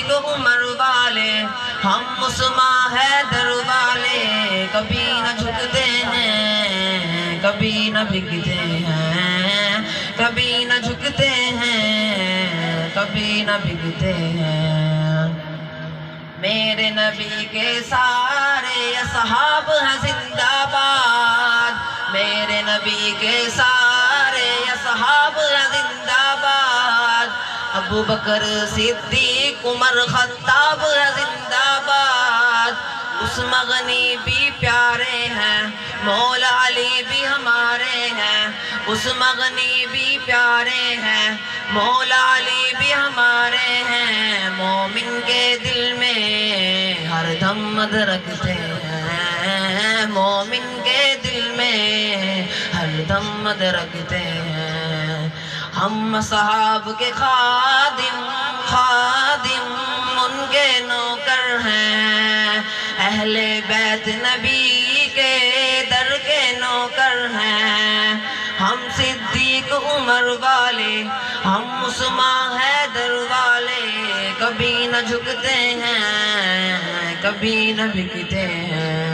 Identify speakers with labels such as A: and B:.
A: صدیق عمر والے، ہم عثمان حیدر والے، کبھی نہ جھکتے ہیں، کبھی نہ بکتے ہیں، کبھی نہ جھکتے ہیں، کبھی نہ بکتے ہیں۔ میرے نبی کے سارے اصحاب ہیں زندہ باد، میرے نبی کے سارے اصحاب ہیں زندہ باد، ابو بکر صدیق عمر خطاب ہیں زندہ باد، عثمان غنی بھی پیارے ہیں، مولا علی بھی ہمارے ہیں، عثمان غنی بھی پیارے ہیں، مولا علی بھی ہمارے ہیں، مومن کے دل میں ہر دم مد رکھتے ہیں، مومن کے دل میں ہر دم مد رکھتے ہیں۔ ہم اصحاب کے خادم خادم ان کے نوکر ہیں، اہل بیت نبی کے در کے نوکر ہیں، ہم صدیق عمر والے، ہم عثمان حیدر والے، کبھی نہ جھکتے ہیں، کبھی نہ بکتے ہیں۔